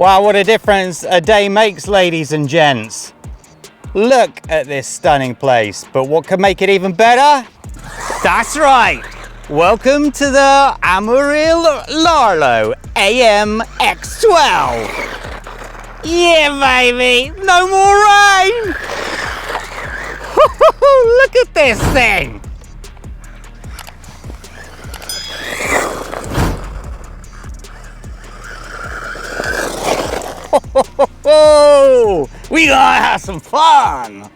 Wow, what a difference a day makes, ladies and gents. Look at this stunning place, but what could make it even better? That's right. Welcome to the Amarillo Larlo AM-X12. Yeah, baby, no more rain. Look at this thing. We gotta have some fun.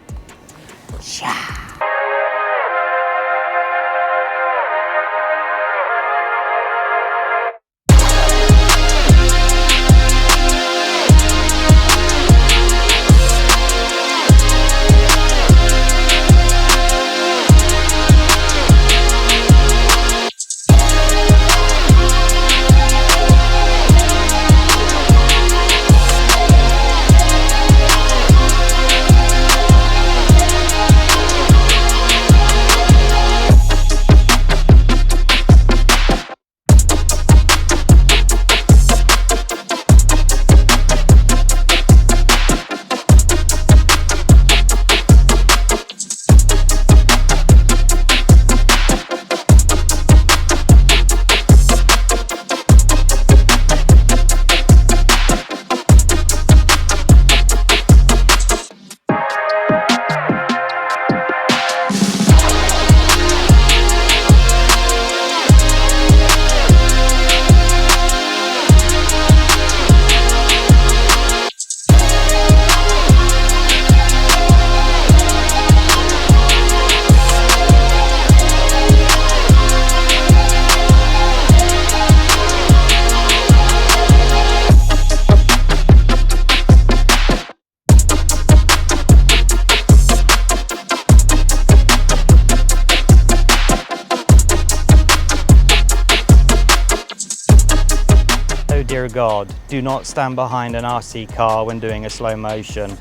Oh dear God, do not stand behind an RC car when doing a slow motion.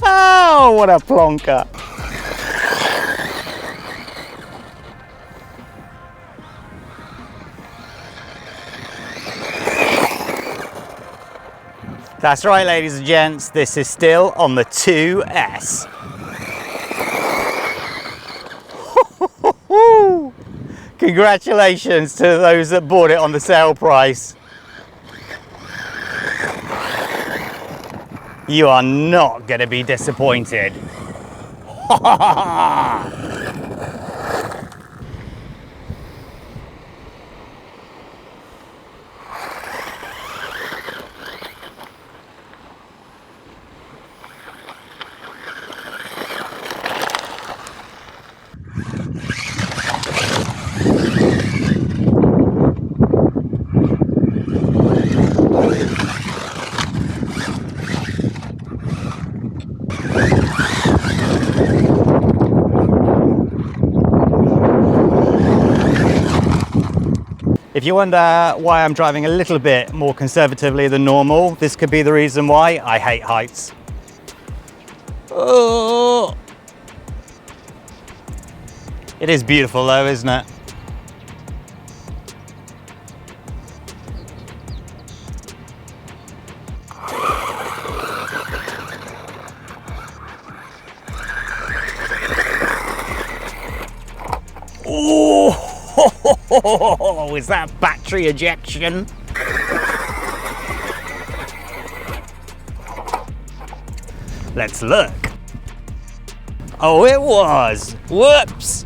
Oh, what a plonker. That's right, ladies and gents, this is still on the 2S. Congratulations to those that bought it on the sale price. You are not going to be disappointed. If you wonder why I'm driving a little bit more conservatively than normal, this could be the reason why. I hate heights. Oh. It is beautiful though, isn't it? Oh, is that battery ejection? Let's look. Oh, it was. Whoops.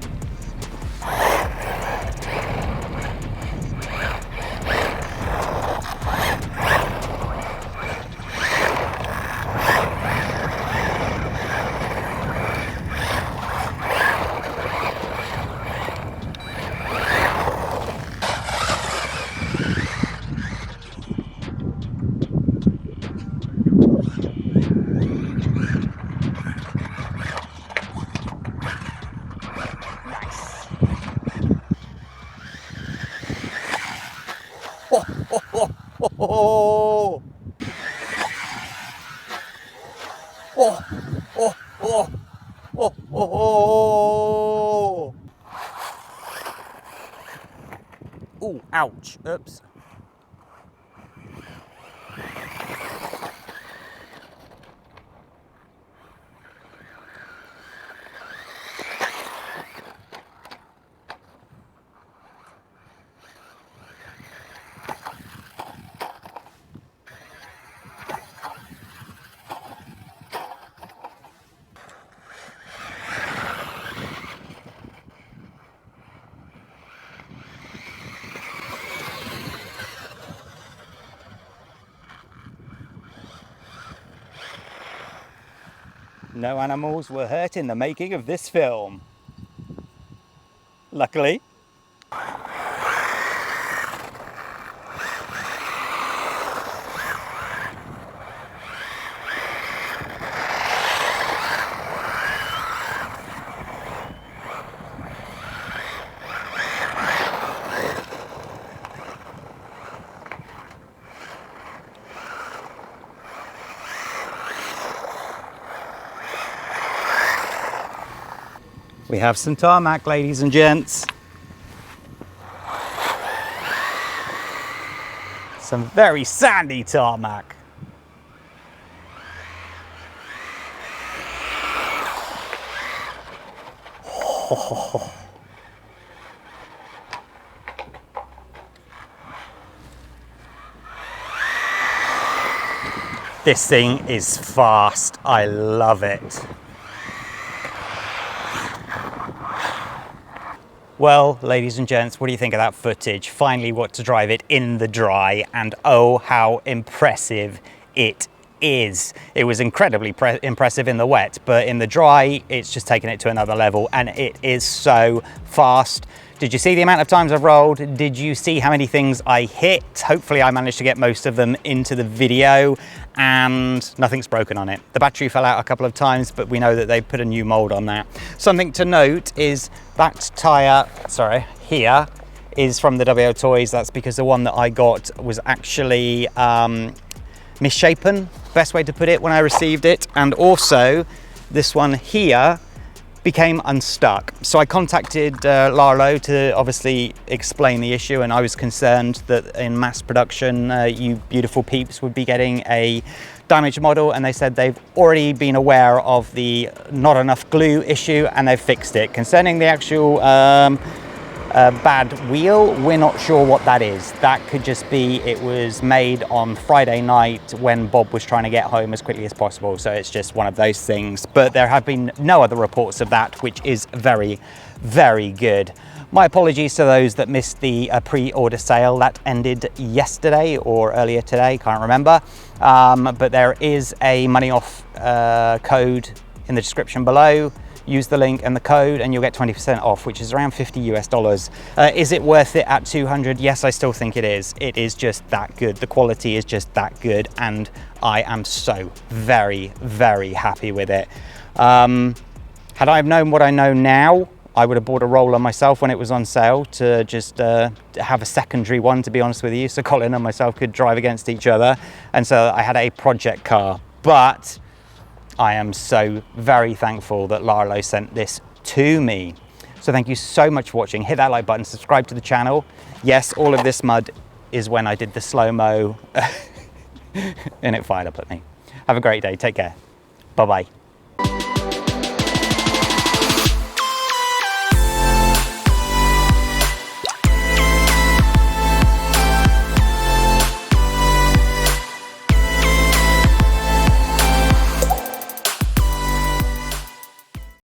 Oh, oh, oh, oh, oh, oh, oh. Oh, ouch. Oops. No animals were hurt in the making of this film. Luckily. We have some tarmac, ladies and gents. Some very sandy tarmac. Oh. This thing is fast. I love it. Well, ladies and gents, what do you think of that footage? Finally got to drive it in the dry, and oh, how impressive it is. It was incredibly impressive in the wet, but in the dry, it's just taken it to another level, and it is so fast. Did you see the amount of times I've rolled? Did you see how many things I hit? Hopefully I managed to get most of them into the video, and nothing's broken on it. The battery fell out a couple of times, but we know that they put a new mold on that. Something to note is that tire, here is from the WO Toys. That's because the one that I got was actually misshapen, best way to put it, when I received it. And also this one here became unstuck. So I contacted Larlo to obviously explain the issue, and I was concerned that in mass production you beautiful peeps would be getting a damaged model, and they said they've already been aware of the not enough glue issue and they've fixed it. Concerning the actual bad wheel, we're not sure what that is. That could just be it was made on Friday night when Bob was trying to get home as quickly as possible, so it's just one of those things. But there have been no other reports of that, which is very, very good. My apologies to those that missed the pre-order sale that ended yesterday or earlier today, can't remember, but there is a money off code in the description below. Use the link and the code and you'll get 20% off, which is around $50 US. Is it worth it at 200? Yes, I still think it is. It is just that good. The quality is just that good, and I am so very, very happy with it. Had I have known what I know now, I would have bought a roller myself when it was on sale to just have a secondary one, to be honest with you, so Colin and myself could drive against each other. And so I had a project car, but I am so very thankful that Larlo sent this to me. So thank you so much for watching. Hit that like button, subscribe to the channel. Yes, all of this mud is when I did the slow-mo and it fired up at me. Have a great day, take care. Bye-bye.